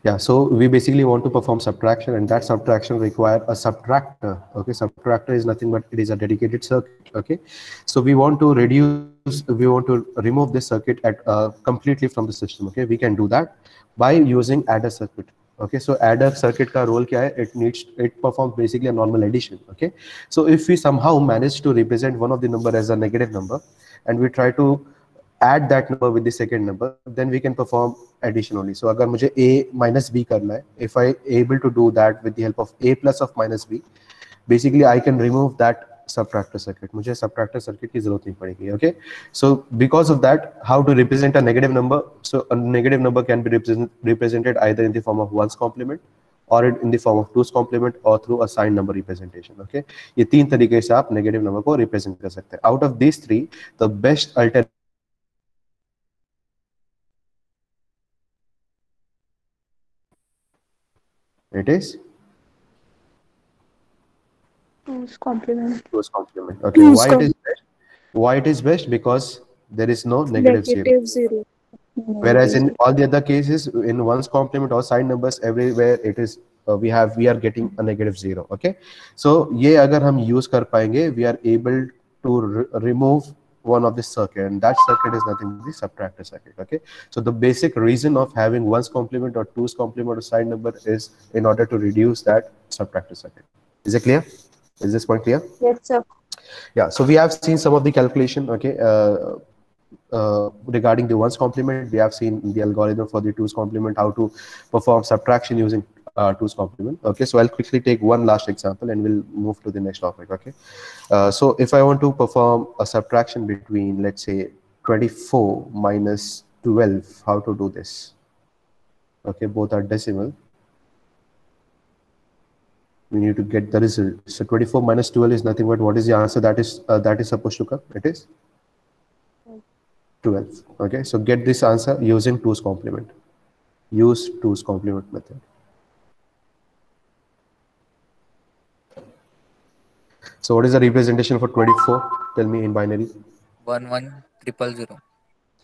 Yeah, so we basically want to perform subtraction, and that subtraction require a subtractor. Okay, subtractor is nothing but it is a dedicated circuit. Okay, so we want to remove this circuit completely from the system. Okay, we can do that by using adder circuit. Okay, so adder circuit का role क्या है? It performs basically a normal addition. Okay, so if we somehow manage to represent one of the number as a negative number, and we try to add that number with the second number, then we can perform addition only. So अगर मुझे a minus b करना है, if I able to do that with the help of a plus of minus b, basically I can remove that subtractor circuit. मुझे subtractor circuit की जरूरत नहीं पड़ेगी. Okay, so because of that, how to represent a negative number? So a negative number can be represented either in the form of ones complement, or in the form of twos complement, or through a signed number representation. Okay, ये तीन तरीके से आप negative number को represent कर सकते हैं. Out of these three, the best alternative it is Two's complement. two's complement. Okay, why it is best? Why it is best? Because there is no negative zero. Negative zero. Whereas in all the other cases, in one's complement or side numbers, everywhere it is we are getting a negative zero. Okay, so ये अगर हम use कर पाएंगे, we are able to remove one of the circuit, and that circuit is nothing but the subtractor circuit. Okay, so the basic reason of having one's complement or two's complement or side number is in order to reduce that subtractor circuit. Is it clear? Is this point clear? Yes, sir. Yeah, so we have seen some of the calculation. Okay, regarding the ones complement, we have seen the algorithm for the twos complement, how to perform subtraction using twos complement. Okay, so I'll quickly take one last example and we'll move to the next topic. Okay, so if I want to perform a subtraction between, let's say, 24 minus 12, how to do this? Okay, both are decimal. We need to get the result. So 24 minus 12 is nothing but what is the answer that is supposed to come? It is 12. Okay, so get this answer using two's complement. Use two's complement method. So what is the representation for 24? Tell me in binary. 11000.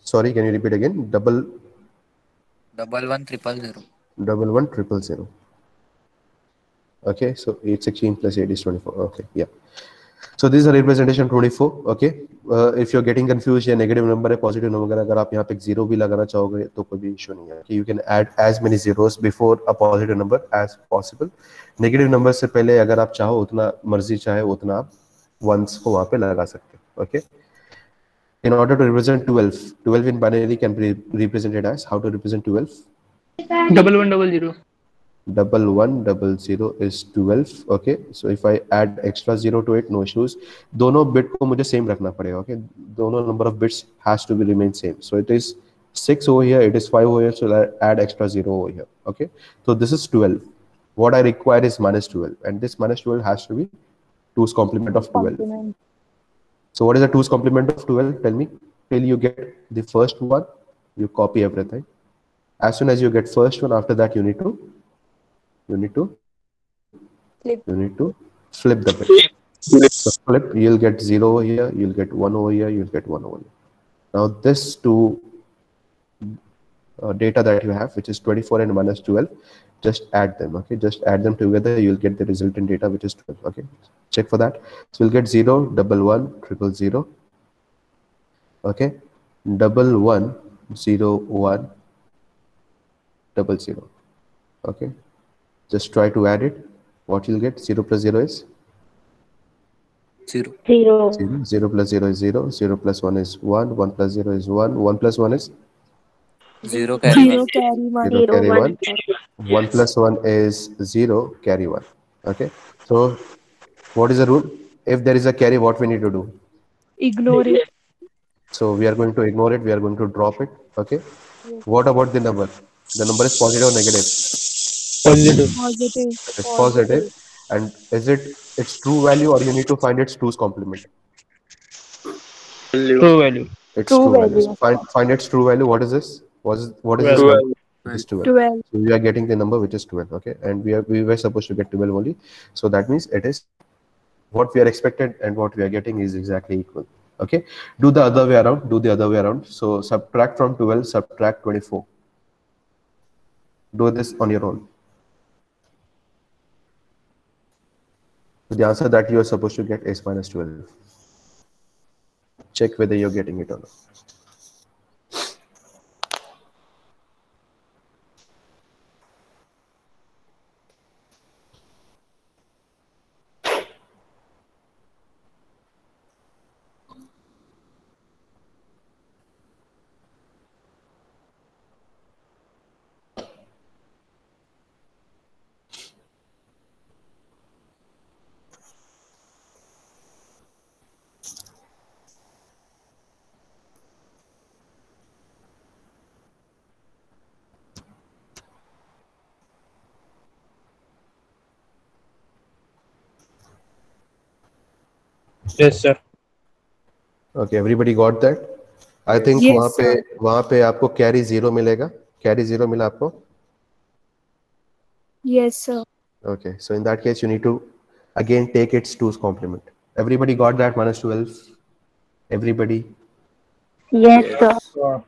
Sorry, can you repeat again? Double 11000. 11000. Okay, so 8 16 plus 8 is 24. Okay, yeah. So this is a representation 24. Okay, if you're getting confused, ये negative number है, positive number अगर आप यहाँ पे zero भी लगाना चाहोगे तो कोई भी issue नहीं है. You can add as many zeros before a positive number as possible. Negative number से पहले अगर आप चाहो उतना मर्जी चाहे उतना आप ones को वहाँ पे लगा सकते हो. Okay. In order to represent 12 in binary can be represented as, how to represent 12? 1100. 1100 is 12. Okay, so if I add extra 0 to it, no issues. दोनों bit को मुझे same रखना पड़ेगा. Okay, दोनों number of bits has to be remain same. So it is 6 over here, it is 5 over here, so I add extra 0 over here. Okay, so this is 12. What I require is minus 12, and this minus 12 has to be 2's complement of 12. Complement. So what is the 2's complement of 12? Tell me. Till you get the first one, you copy everything. As soon as you get first one, after that you need to flip the bit. So flip, you'll get 0 over here, you'll get 1 over here, you'll get 1 over here. Now this two data that you have, which is 24 and minus 12, just add them. Okay, just add them together, you'll get the resultant data, which is 12. Okay, check for that. So we'll get 0 11 000. Okay, 11 0 1 00. Okay, just try to add it. What you'll get? 0 plus 0 is 0. 0. 0. 0 plus 0 is 0. 0 plus 1 is 1. 1 plus 0 is 1. 1 plus 1 is 0 carry 0 1. carry 1. 0 carry 1. 1 plus 1 is 0 carry 1. Okay, so what is the rule? If there is a carry, what we need to do? Ignore it. So we are going to ignore it. We are going to drop it. Okay. What about the number? The number is positive or negative? Positive. Positive. It's positive. And is it its true value, or you need to find its two's complement? True value. It's True true value. value. So find its true value. What is this? What is this 12. number? It is 12. 12. So we are getting the number which is 12. Okay, and we were supposed to get 12 only. So that means it is what we are expected and what we are getting is exactly equal. Okay, do the other way around. Do the other way around. So subtract from 12, subtract 24. Do this on your own. The answer that you are supposed to get is minus 12. Check whether you're getting it or not. Yes, sir. Okay, everybody got that? I think Yes, sir. वहाँ पे आपको carry 0 मिलेगा. Carry 0 मिला आपको? Yes, sir. Okay, so in that case you need to again take its 2's complement. Everybody got that minus 12? Everybody? Yes, sir.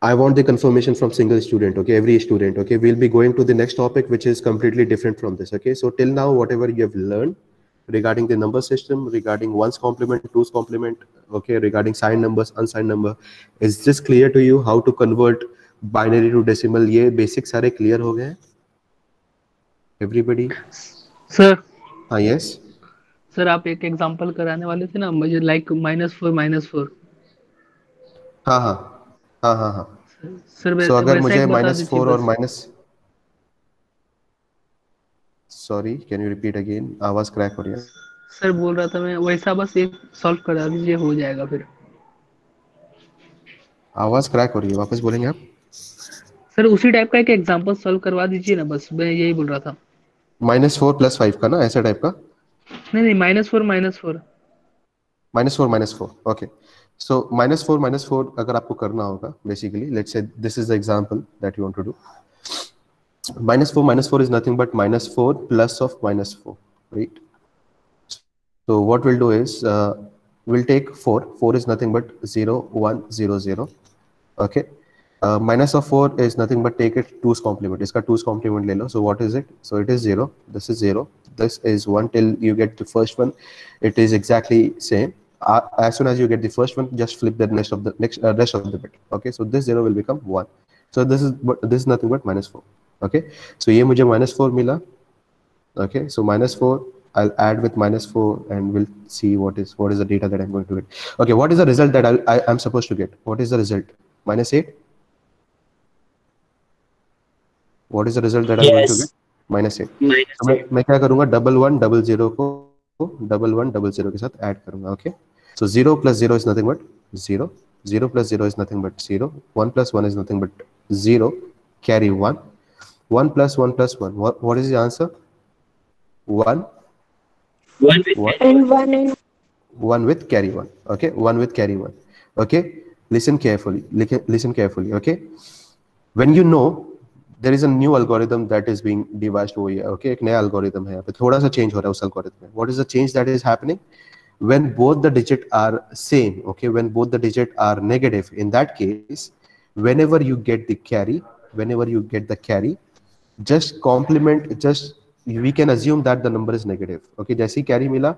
I want the confirmation from single student, okay, every student, okay. We'll be going to the next topic, which is completely different from this, okay. So till now, whatever you have learned regarding the number system, regarding one's complement, two's complement, okay, regarding signed numbers, unsigned number, is this clear to you how to convert binary to decimal? ये basic सारे clear हो गए हैं? Everybody? Sir हाँ, yes. Sir आप एक example कराने वाले थे ना मुझे लाइक -4 हाँ हाँ हाँ हाँ हाँ. सर So अगर वैसा मुझे एक बता दीजिए -4 और बस minus, sorry, can you repeat again? आवाज क्रैक हो रही है. सर बोल रहा था मैं वैसा बस एक सॉल्व करा दीजिए हो जाएगा फिर आवाज क्रैक हो रही है, वापस बोलेंगे आप? सर उसी टाइप का एक एग्जांपल सॉल्व करवा दीजिए ना बस मैं यही बोल रहा था -4 + 5 का ना, ऐसा टाइप का? नहीं -4 -4 ओके. सो -4 अगर आपको करना होगा, basically let's say this is the example that you want to do. -4 is nothing but -4 plus of -4, right? So what we'll do is we'll take 4. 4 is nothing but 0 1 0 0, okay. Minus of 4 is nothing but take it 2's complement. इसका 2's complement ले लो. So what is it? So it is 0. This is 0. This is 1 till you get the first one. It is exactly same. As soon as you get the first one, just flip the rest of the bit. Okay. So this 0 will become 1. So this is nothing but -4. Okay. So ये मुझे -4 मिला. Okay. So -4. I'll add with -4 and we'll see what is the data that I'm going to get. Okay. What is the result that I'm supposed to get? What is the result? -8. What is the result that I'm going to get? -8. तो मैं क्या करूंगा? 1100 को 1100 के साथ add करूंगा. Okay. So 0 plus 0 is nothing but 0. 0 plus 0 is nothing but 0. 1 plus 1 is nothing but 0. Carry 1. 1 plus 1 plus 1. What is the answer? 1. 1. And one and 1 with carry 1. Okay. 1 with carry 1. Okay. Listen carefully. Listen carefully. Okay. When you know there is a new algorithm that is being devised over here. Okay, एक नया algorithm है यहाँ पे, थोड़ा सा change हो रहा है उस algorithm में. What is the change that is happening? When both the digit are same, okay, when both the digit are negative, in that case, whenever you get the carry, just complement, just we can assume that the number is negative. Okay, जैसे ही carry मिला,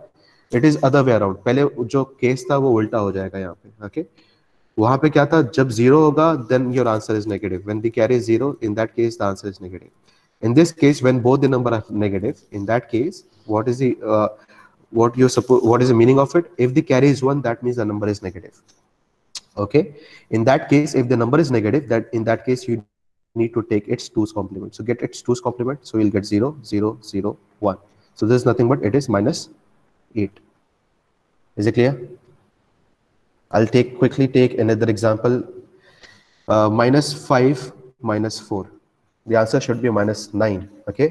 it is other way around. पहले जो case था वो उल्टा हो जाएगा यहाँ पे. Okay. वहां पे क्या था? जब 0 होगा then your answer is negative. When the carry is 0, in that case the answer is negative. In this case, when both the number are negative, in that case, what is the meaning of it? If the carry is 1, that means the number is negative. Okay. In that case, if the number is negative, in that case you need to take its 2's complement. So get its 2's complement. So you'll get 0 0 0 1. So this is nothing but it is -8. Is it clear? I'll quickly take another example. -5 minus 4. The answer should be -9. Okay.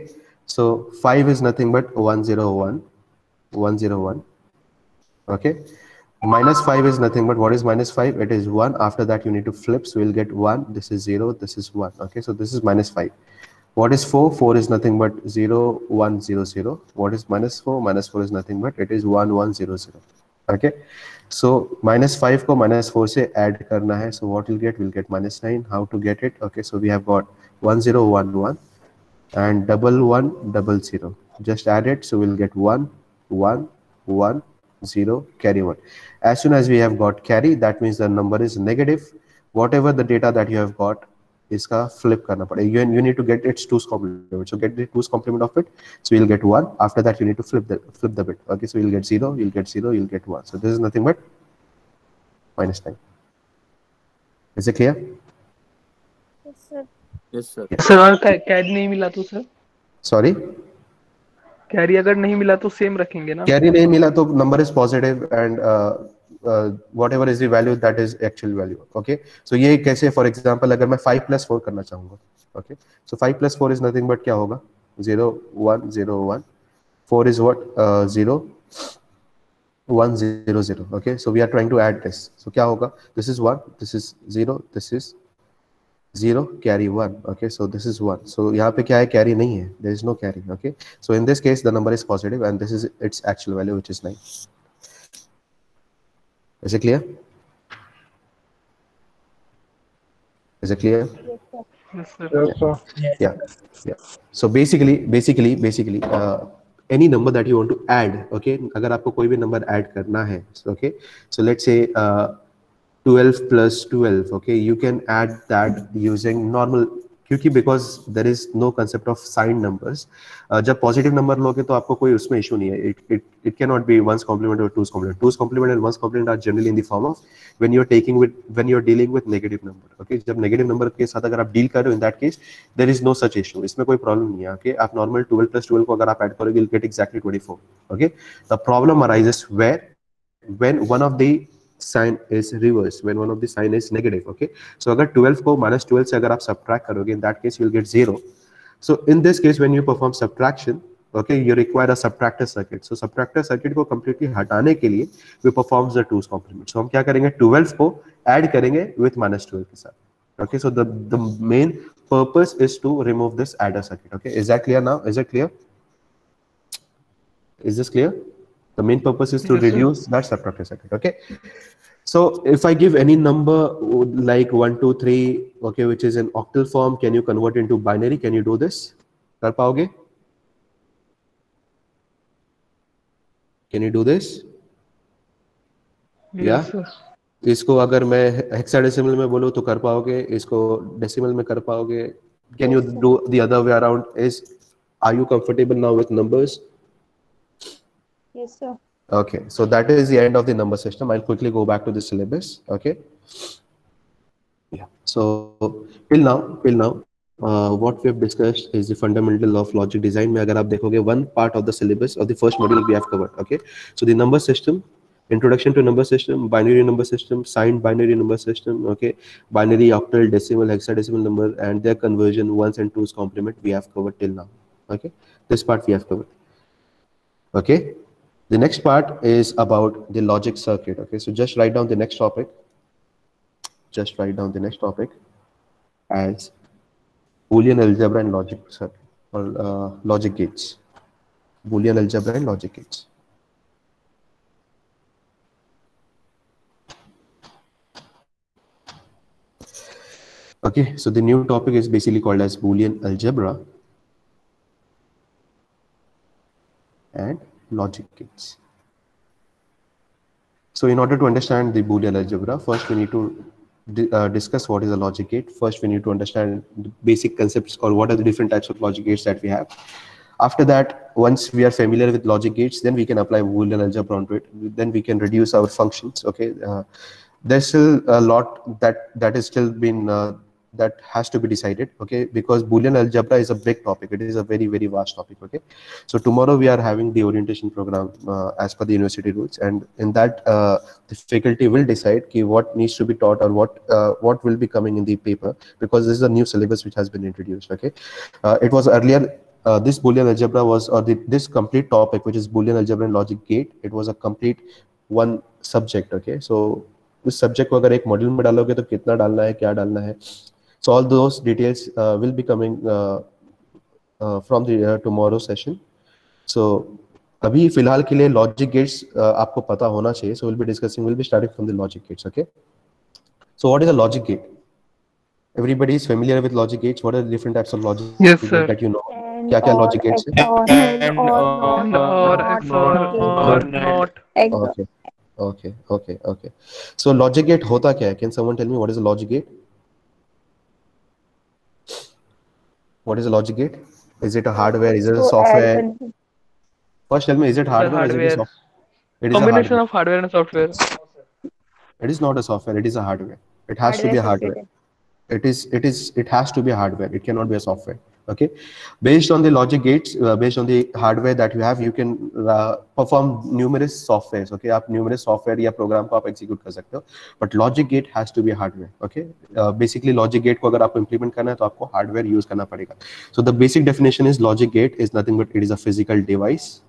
So 5 is nothing but 101. 101. Okay. -5 is nothing but what is -5? It is 1. After that you need to flip. So we'll get 1. This is 0. This is 1. Okay. So this is -5. What is 4? 4 is nothing but 0 1 0 0. What is -4? -4 is nothing but it is 1 1 0 0. Okay. So -5 को -4 से add करना है. So what we'll get? We'll get -9. How to get it? Okay. So we have got 1011 and 1100. Just add it, so we'll get 1 1 1 0 carry 1. As soon as we have got carry, that means the number is negative. Whatever the data that you have got, इसका flip करना पड़ेगा. You need to get its 2's complement. So get the 2's complement of it. So you'll get 1. After that, you need to flip the bit. Okay, so you'll get 0, you'll get 0, you'll get 1. So this is nothing but -9. Is it clear? Yes, sir. Sir और carry नहीं मिला तो sir, Sorry. Carry अगर नहीं मिला तो same रखेंगे ना? Carry नहीं मिला तो number is positive and whatever is the value, that is actual value. Okay, so ये कैसे, for example अगर मैं 5 + 4 करना चाहूँगा, okay, so 5 + 4 is nothing but क्या होगा, 0 1 0 1. 4 is what, 0 1 0 0. Okay, so we are trying to add this. So क्या होगा, this is 1, this is 0, this is 0, carry 1. Okay, so this is 1. So यहाँ पे क्या है, carry नहीं है, there is no carry. Okay, so in this case the number is positive and this is its actual value, which is 9. Is it clear? Is it clear? Yes, sir. Yeah. So basically, any number that you want to add, okay, अगर आपको कोई भी number add करना है, okay, so let's say 12 + 12, okay, you can add that using normal, क्योंकि because there is no concept of signed numbers. जब positive number लोगे तो आपको कोई उसमें issue नहीं है. It cannot be 1's complement or 2's complement. 2's complement and 1's complement are generally in the form of when you're dealing with negative number. Okay, जब negative number के साथ अगर आप deal कर रहे हो, in that case there is no such issue. इसमें कोई problem नहीं है. Okay, आप normal 12 + 12 को अगर आप add करोगे, you'll get exactly 24. Okay, the problem arises when one of the sign is reverse, when one of the sign is negative. Okay, so अगर 12 को -12 से अगर आप subtract करोगे, in that case you'll get 0. So in this case when you perform subtraction, okay, you require a subtractor circuit. So subtractor circuit को completely हटाने के लिए we perform the 2's complement. So हम क्या करेंगे, 12 को add करेंगे with -12 के साथ. Okay, so the main purpose is to remove this adder circuit. Okay, is that clear now? Is it clear? Is this clear? The main purpose is to reduce that subtractor circuit. Okay, so if I give any number like 1 2 3, okay, which is in octal form, can you convert into binary? Can you do this? कर पाओगे? Can you do this? Yes, sir. इसको अगर मैं hexadecimal में बोलूं तो कर पाओगे, इसको डेसिमल में कर पाओगे. Can you do the other way around? Are you comfortable now with numbers? Yes, sir. Okay, so that is the end of the number system. I'll quickly go back to the syllabus. Okay. Yeah. So till now, what we have discussed is the fundamental of logic design. में अगर आप देखोगे, one part of the syllabus of the first module we have covered. Okay. So the number system, introduction to number system, binary number system, signed binary number system. Okay. Binary, octal, decimal, hexadecimal number, and their conversion, 1's and 2's complement we have covered till now. Okay. This part we have covered. Okay. The next part is about the logic circuit. Okay, so just write down the next topic. Just write down the next topic as Boolean algebra and logic circuit, or logic gates. Boolean algebra and logic gates. Okay, so the new topic is basically called as Boolean algebra and logic gates. So in order to understand the Boolean algebra, first we need to discuss what is a logic gate. First we need to understand the basic concepts, or what are the different types of logic gates that we have. After that, once we are familiar with logic gates, then we can apply Boolean algebra onto it. Then we can reduce our functions. Okay, there's still a lot that is still been that has to be decided. Okay, because Boolean algebra is a big topic. It is a very, very vast topic. Okay, so tomorrow we are having the orientation program as per the university rules, and in that the faculty will decide what needs to be taught, or what will be coming in the paper, because this is a new syllabus which has been introduced. Okay, it was earlier this Boolean algebra was, or this complete topic, which is Boolean algebra and logic gate, it was a complete one subject. Okay, so उस subject को अगर एक module में डालोगे तो कितना डालना है, क्या डालना है, so all those details will be coming from the tomorrow session. So अभी फिलहाल के लिए logic gates आपको पता होना चाहिए. So we'll be starting from the logic gates. Okay, so what is a logic gate? Everybody is familiar with logic gates. What are the different types of logic Yes, gates sir. that you know? And क्या क्या or logic gates हैं? XOR And or or And not, or not XOR gate, or not. XOR. Okay, okay. So logic gate होता क्या है? Can someone tell me what is a logic gate? What is a logic gate? Is it a hardware? Is it a To add software? the First, tell me, is it Sir, hardware or is it a hardware. software? It is a Combination hardware. of hardware and software. It is not a software. It is a hardware. It has to hardware be a hardware. software. It has to be a hardware. It cannot be a software. Okay, based on the logic gates, based on the hardware that you have, you can perform numerous softwares. Okay, आप numerous software या program को आप execute कर सकते हो. But logic gate has to be a hardware. Okay, basically logic gate को अगर आपको implement करना है तो आपको hardware use करना पड़ेगा. So the basic definition is logic gate is nothing but it is a physical device.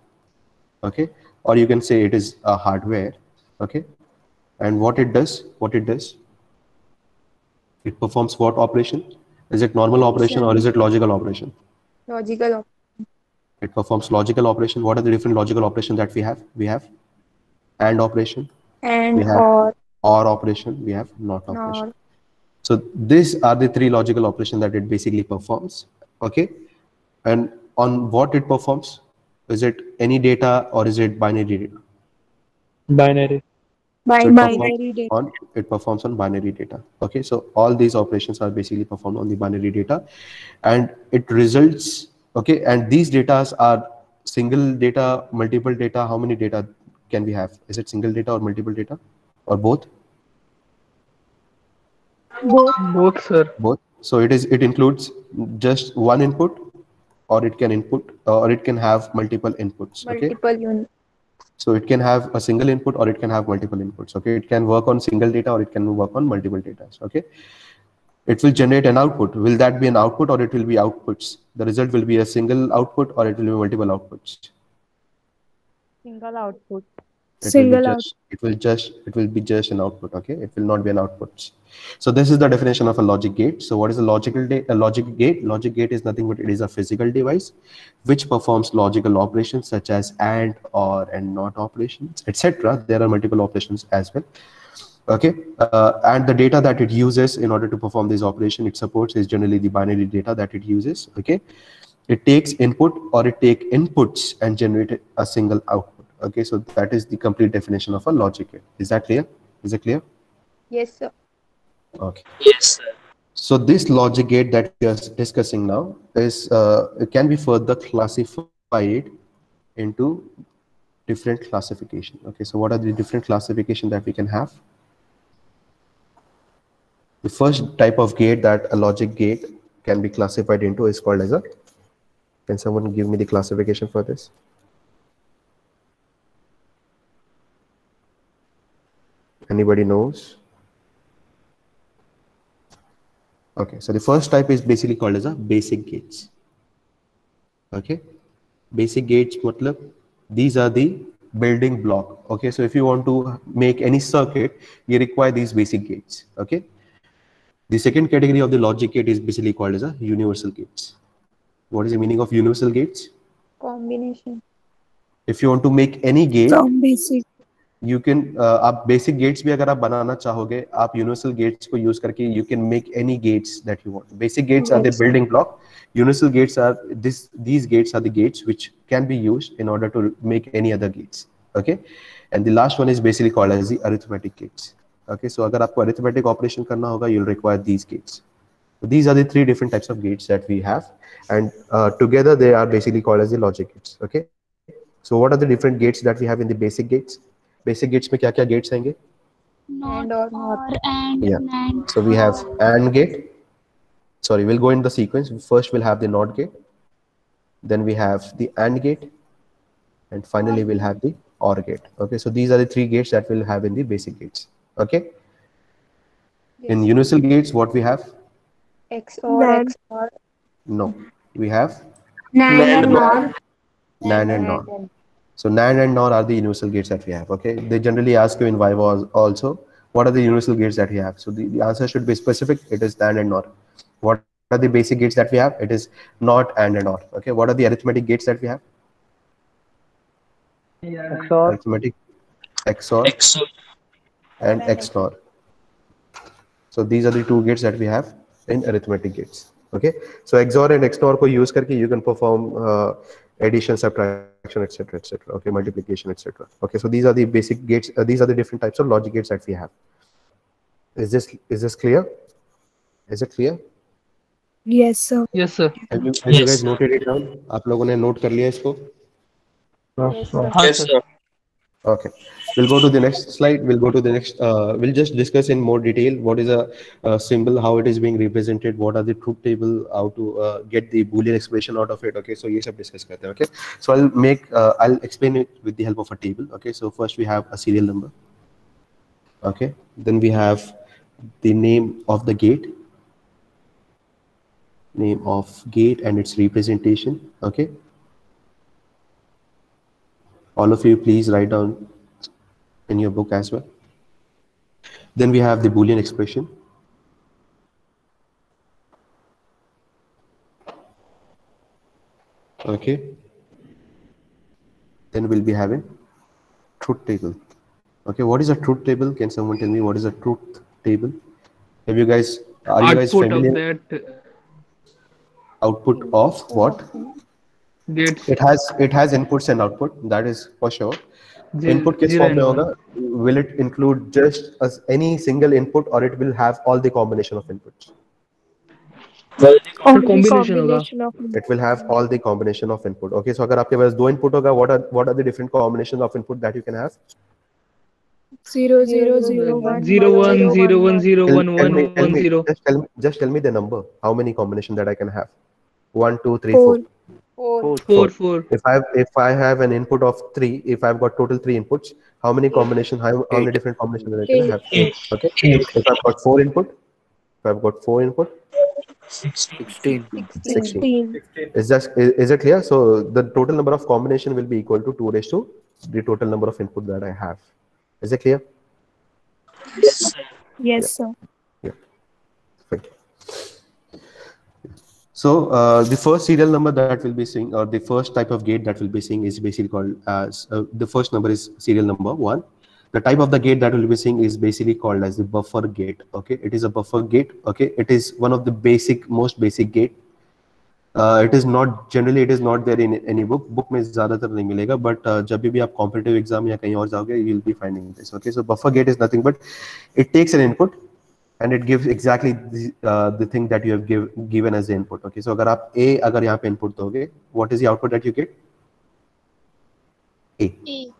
Okay, or you can say it is a hardware. Okay, and what it does, it performs what operation? Is it normal operation or is it logical operation? Logical It performs logical operation. What are the different logical operations that we have? We have AND operation, and we have or OR operation, we have NOT nor. operation. So these are the three logical operations that it basically performs. Okay, and on what it performs? Is it any data or is it binary data? Binary. So it performs Binary data. it performs on binary data. Okay, so all these operations are basically performed on the binary data, and it results. Okay, and these datas are single data, multiple data. How many data can we have? Is it single data or multiple data, or both? Both, sir. Both. So it includes just one input, or it can have multiple inputs. Okay, Multiple unit. so it can have a single input or it can have multiple inputs. Okay, it can work on single data or it can work on multiple data. Okay, it will generate an output. Will that be an output or it will be outputs? The result will be a single output or it will be multiple outputs. Single output. It will be just an output. Okay, it will not be an output. So this is the definition of a logic gate. So what is a logic gate? Logic gate is nothing but it is a physical device which performs logical operations such as AND, OR, and NOT operations, etc. There are multiple operations as well. Okay, and the data that it uses in order to perform this operation it supports is generally the binary data that it uses. Okay, it takes input or it take inputs and generate a single output. Okay, so that is the complete definition of a logic gate. Is that clear? Is it clear? Yes, sir. Okay. Yes, sir. So this logic gate that we are discussing now is it can be further classified into different classification. Okay, so what are the different classification that we can have? The first type of gate that a logic gate can be classified into is called as a. Can someone give me the classification for this? Anybody knows? Okay, so the first type is basically called as a basic gates. Okay, basic gates matlab these are the building block. Okay, so if you want to make any circuit you require these basic gates. Okay, the second category of the logic gate is basically called as a universal gates. What is the meaning of universal gates? Combination. If you want to make any gate From basic. you can आप basic gates भी अगर आप बनाना चाहोगे आप universal gates को use करके you can make any gates that you want. Basic gates are the building block. Universal gates are these gates are the gates which can be used in order to make any other gates. Okay, and the last one is basically called as the arithmetic gates. Okay, so अगर आपको arithmetic operation करना होगा you'll require these gates. So these are the three different types of gates that we have, and together they are basically called as the logic gates. Okay, so what are the different gates that we have in the basic gates? Basic gates में क्या क्या gates आएंगे? And or not. Yeah. So we have AND gate. Sorry, we'll go in the sequence. First we'll have the NOT gate. Then we have the AND gate. And finally we'll have the OR gate. Okay, so these are the three gates that we'll have in the basic gates. Okay. In universal gates, what we have? XOR. No. We have NAND and NOR. NAND and NOR. So NAND and NOR are the universal gates that we have. Okay, they generally ask you in Viva also, what are the universal gates that we have? So the answer should be specific. It is NAND and NOR. What are the basic gates that we have? It is NOT AND and OR. Okay, what are the arithmetic gates that we have? XOR. Arithmetic, XOR, and XNOR. So these are the two gates that we have. in arithmetic gates. Okay, so XOR and XNOR को use करके you can perform addition, subtraction, etc., etc. Okay, multiplication, etc. Okay, so these are the basic gates. These are the different types of logic gates that we have. Is this clear? Is it clear? Yes, sir. Yes, sir. Have you guys noted it down? आप लोगों ने note कर लिया इसको? Yes, sir. हाँ sir. Okay, we'll go to the next slide. We'll go to the next. We'll just discuss in more detail what is a symbol, how it is being represented, what are the truth table, how to get the Boolean expression out of it. Okay, so ये सब discuss करते हैं. Okay, so I'll explain it with the help of a table. Okay, so first we have a serial number. Okay, then we have the name of the gate, and its representation. Okay. All of you, please write down in your book as well. Then we have the Boolean expression. Okay. Then we'll be having truth table. Okay, what is a truth table? Can someone tell me what is a truth table? Are you guys Output of familiar? that Output of what? gates. It has inputs and output. That is for sure. Input किस zero form में and one. होगा? Will it include just any single input, or it will have all the combination of inputs? Only combination होगा. of It will have all the combination of input. Okay, so अगर आपके पास दो input होगा, what are the different combinations of input that you can have? 0, 0, 0, 1, 0 1 0 1 0 1 Tell 1 me, 1 0. just tell me the number. How many combination that I can have? 1, 2, 3, 4. 4. 4 4. If I have an input of 3, if I've got total 3 inputs, how many many different combinations that I can have? 8. Okay. If I've got 4 input, 16. 16. Is it clear? So the total number of combination will be equal to 2 raised to the total number of input that I have. Is it clear? Yes, sir. Fine. So the first serial number that we'll be seeing, or the first type of gate that we'll be seeing, is basically called as the first number is serial number 1. The type of the gate that we'll be seeing is basically called as the buffer gate. Okay, it is a buffer gate. Okay, it is one of the most basic gate. It is not there in any book. Book में ज़्यादातर नहीं मिलेगा, but जब भी आप competitive exam या कहीं और जाओगे, you'll be finding this. Okay, so buffer gate is nothing but it takes an input and it gives exactly the thing that you have given as the input. Okay, so अगर यहाँ पे input दोगे, what is the output that you get? A.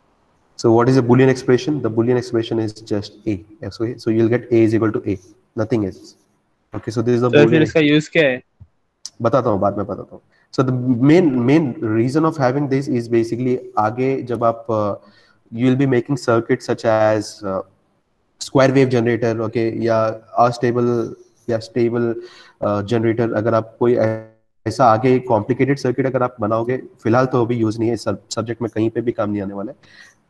So what is a Boolean expression? The Boolean expression is just A. So you'll get A is equal to A. Nothing else. Okay, so this is the तो फिर Boolean. इसका use क्या है? बताता हूँ, बाद में बताता हूँ. So the main reason of having this is basically आगे जब आप you will be making circuits such as square wave generator, okay, या stable generator. अगर आप कोई ऐसा आगे कॉम्प्लिकेटेड सर्किट अगर आप बनाओगे, फिलहाल तो अभी यूज नहीं है, सब्जेक्ट में कहीं पे भी काम नहीं आने वाला है,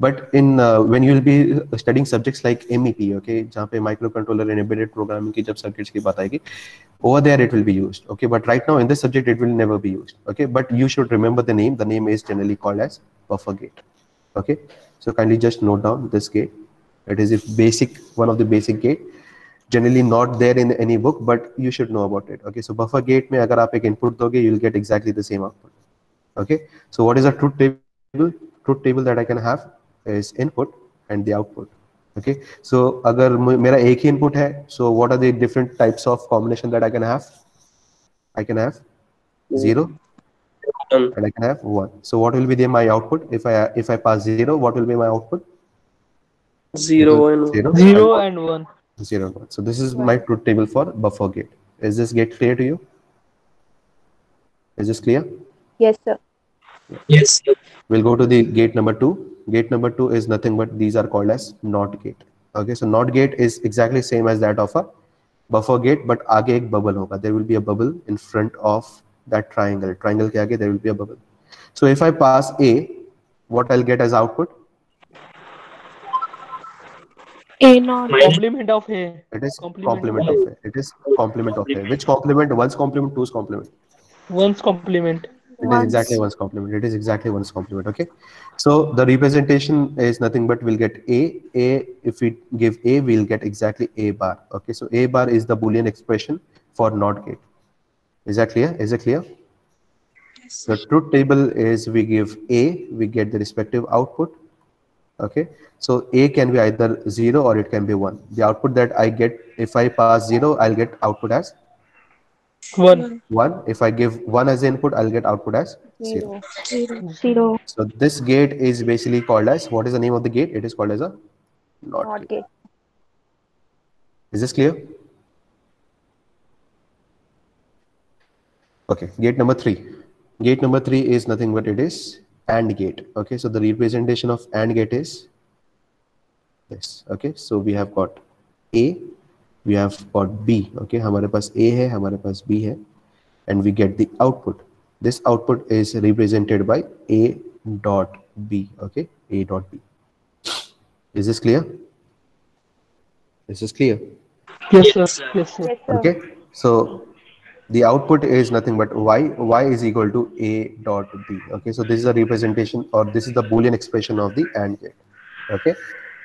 but in when you will be studying subjects like MEP, okay, जहाँ पे micro controller and embedded programming की जब सर्किट्स की बात आएगी, over there it will be used, okay, but right now in this subject it will never be used, okay, but you should remember the name is generally called as buffer gate. Okay, so kindly just note down this gate. It is one of the basic gate, generally not there in any book, but you should know about it. Okay, so buffer gate में अगर आप एक input दोगे, you will get exactly the same output. Okay, so what is a truth table? Truth table that I can have is input and the output. Okay, so अगर मेरा एक ही input है, so what are the different types of combination that I can have? I can have 0 and I can have 1. So what will be my output? If I pass 0, what will be my output? 0 and 0 0 and 1. 0 and 1. So this is my truth table for buffer gate. Is this gate clear to you? Is this clear? Yes, sir. yes. We'll go to the gate number 2. Gate number 2 is nothing but these are called as NOT gate. Okay, so NOT gate is exactly same as that of a buffer gate, but आगे एक bubble होगा. There will be a bubble in front of that triangle. Triangle के आगे there will be a bubble. So if I pass A, what I'll get as output? A naught. Complement of A. It is Complement complement of A. It is complement of A. Which complement? One's complement, two's complement. One's complement. It is exactly one's complement. It is exactly one's complement. Okay. So the representation is nothing but we'll get A. If we give A, we'll get exactly A bar. Okay. So A bar is the Boolean expression for NOT gate. Is that clear? Is it clear? The truth table is we give A, we get the respective output. Okay, so A can be either 0 or it can be 1. The output that I get, if I pass 0, I'll get output as 1. 1. If I give 1 as input, I'll get output as 0. 0. So this gate is basically called as, what is the name of the gate? It is called as a NOT Not gate. gate. Is this clear? Okay, gate number 3. Gate number 3 is nothing but it is AND gate. Okay, so the representation of AND gate is this. Okay, so we have got A, we have got B. Okay, हमारे पास A है, हमारे पास B है, and we get the output. This output is represented by A dot B. Okay, A dot B. Is this clear? Is this clear? Yes, sir. Yes, sir. Yes, sir. Okay, so the output is nothing but y is equal to A dot B. Okay, so this is a representation, or this is the Boolean expression of the AND gate. Okay,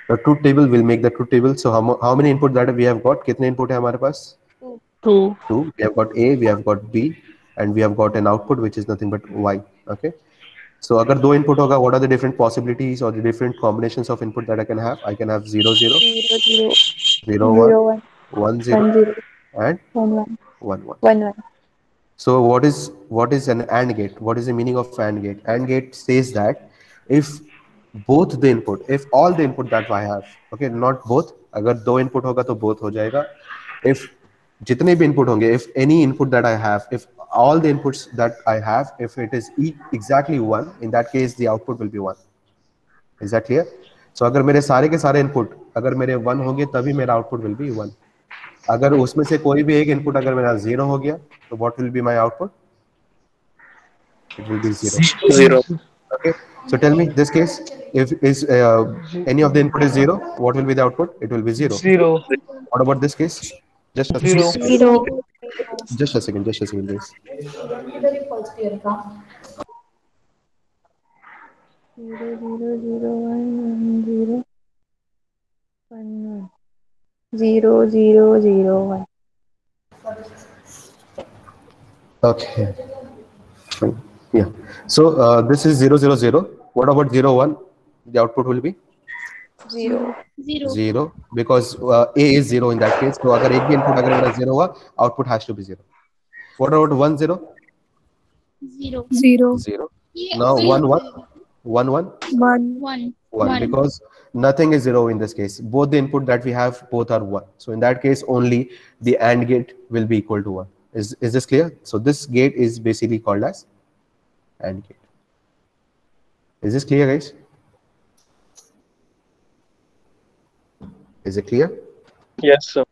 the truth table will make the truth table. So how many input that we have got? कितने input है हमारे पास? 2. 2. We have got A, we have got B, and we have got an output which is nothing but Y. Okay, so अगर दो input होगा, what are the different possibilities or the different combinations of input that I can have? I can have 0 0, 0 0 0 1, 1 1 0, 0 and 1 1 1 1. 1 1. So what is an AND gate? What is the meaning of AND gate? AND gate says that if both the input, if all the input that I have, okay, not both, अगर दो input होगा तो both हो जाएगा. If जितने भी input होंगे, if any input that I have, if all the inputs that I have, if it is exactly 1, in that case the output will be 1. Is that clear? So अगर मेरे सारे के सारे input अगर मेरे 1 होंगे तभी मेरा output will be 1. अगर उसमें से कोई भी एक इनपुट अगर मेरा 0 हो गया तो what will be my output? It will be 0. 0. Okay, so tell me this case, if is any of the input is 0, what will be the output? It will be 0. 0. What about this case? Just a 0. second. 0 Just a second guys. 0 0 0 1 0 1 0 0 0 1. Okay, fine. Yeah, so this is 0 0 0. What about 0 1? The output will be 0 0, because A is 0 in that case. So अगर एक भी input अगर मेरा 0 हुआ, output has to be 0. What about 1 0? 0 0. Now 1 1 1 1 1 1, because nothing is 0 in this case. Both the input that we have, both are 1. So in that case only the AND gate will be equal to 1. Is this clear? So this gate is basically called as AND gate. Is this clear, guys? Is it clear? Yes, sir.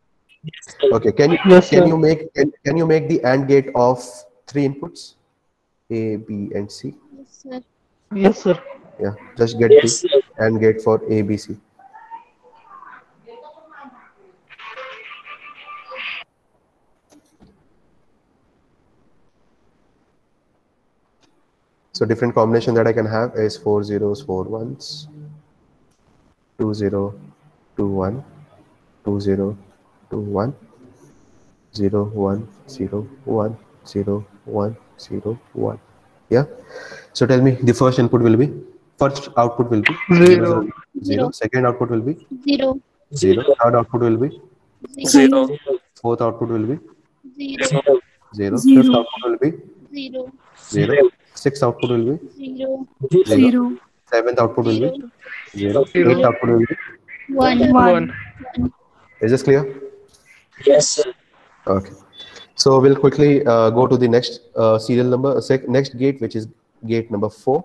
Okay, can Yes, sir. you make the AND gate of 3 inputs, A, B, and C? Yes, sir. Yeah, just get Yes, the sir. AND gate for A, B, C. So different combination that I can have is 4 zeros, 4 ones, 2 0, 2 1, 2 0, 2 1, 0 1, 0 1, 0 1, 0 1. Yeah. So tell me, the first output will be 0. 0. Second output will be 0 0. Third output will be 0. fourth output will be 0 0. Fifth output will be 0 0. Sixth output will be 0 0. Seventh output will be 0. Zero. Eighth output will be. 1 1. Is this clear? Yes, sir. Okay. So we'll quickly go to the next serial number, next gate, which is gate number 4.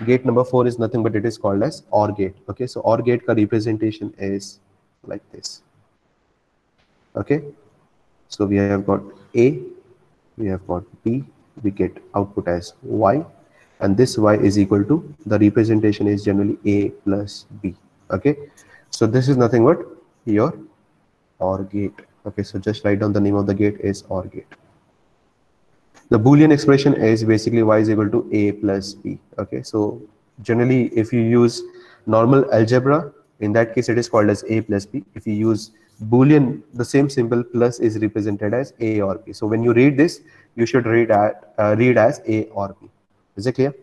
Gate number 4 is nothing but it is called as OR gate. Okay, so OR gate ka representation is like this. Okay, so we have got A, we have got B, we get output as Y, and this Y is equal to, the representation is generally A plus B. Okay, so this is nothing but your OR gate. Okay, so just write down the name of the gate is OR gate. The Boolean expression is basically Y is equal to A plus B. Okay, so generally if you use normal algebra, in that case it is called as A plus B. If you use Boolean, the same symbol plus is represented as A or B. So when you read this, you should read as A or B. Is it clear?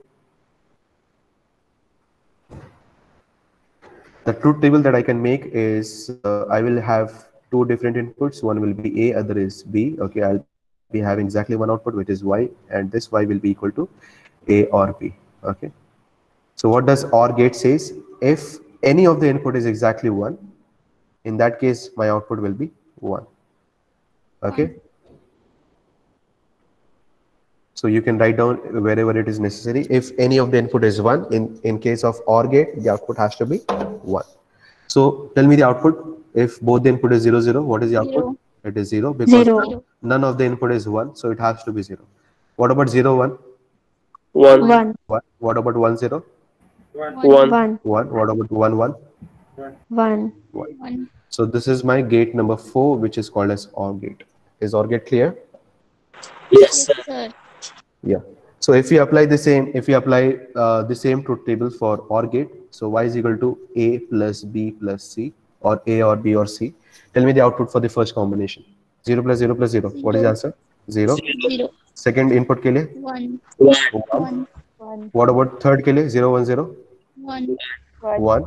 The truth table that I can make is I will have two different inputs. One will be A, other is B. Okay, I'll be having exactly one output, which is Y, and this Y will be equal to A or B. Okay. So what does OR gate says? If any of the input is exactly 1, in that case, my output will be 1. Okay. So you can write down wherever it is necessary. If any of the input is 1, in case of OR gate, the output has to be 1. So tell me the output. If both the input is 0, 0, what is the output? 0. It is 0 because 0. none of the input is 1, so it has to be 0. What about 0, 1? 1. 1. What about 1, 0? 1. 1. 1. What about 1, 1? 1. 1. So this is my gate number 4, which is called as OR gate. Is OR gate clear? Yes, Yes, sir. sir. Yeah. So if we apply the same, the same truth table for OR gate, so Y is equal to A plus B plus C, or A or B or C. Tell me the output for the first combination. 0 plus 0 plus 0. What is the answer? 0. 0. Second input के लिए 1. 1. 1. 1. What about third के लिए? 0 1 0 1. 1.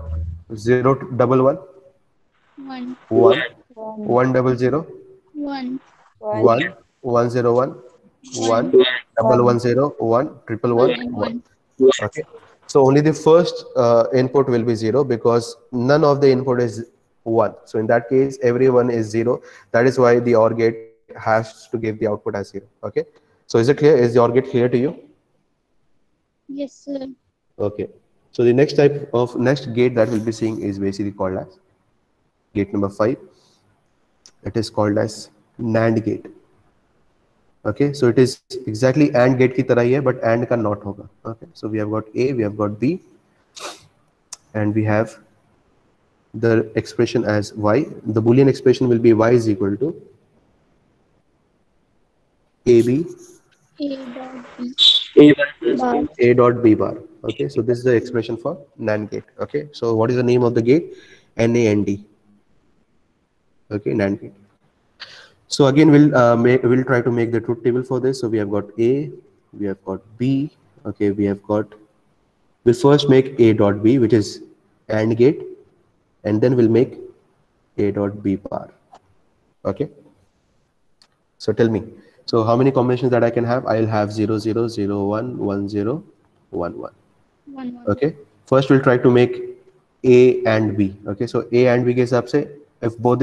0 double 1 1. 1 1. 1 double 0 1. 1 1 0 1 1 double 1 0 1 triple 1 and 1. 1. Okay. So only the first input will be 0 because none of the input is 1. So in that case, every one is 0. That is why the OR gate has to give the output as 0. Okay. So is it clear? Is the OR gate clear to you? Yes, sir. Okay. So the next gate that we'll be seeing is basically called as gate number 5. It is called as NAND gate. Okay, so it is exactly AND gate की तरह ही है, but AND का not होगा. Okay, so we have got A, we have got B, and we have the expression as Y. The Boolean expression will be Y is equal to AB A dot B. A1 plus A dot B bar. Okay, so this is the expression for NAND gate. Okay, so what is the name of the gate? NAND. Okay, NAND gate. So again, we'll try to make the truth table for this. So we have got A, we have got B. Okay, we'll first make A dot B, which is AND gate, and then we'll make A dot B bar. Okay. So tell me. So how many combinations that I can have? I'll have 0 0 0 1 1 0 1 1. 1. 1. Okay. First we'll try to make A and B. Okay. So A and B के हिसाब से if all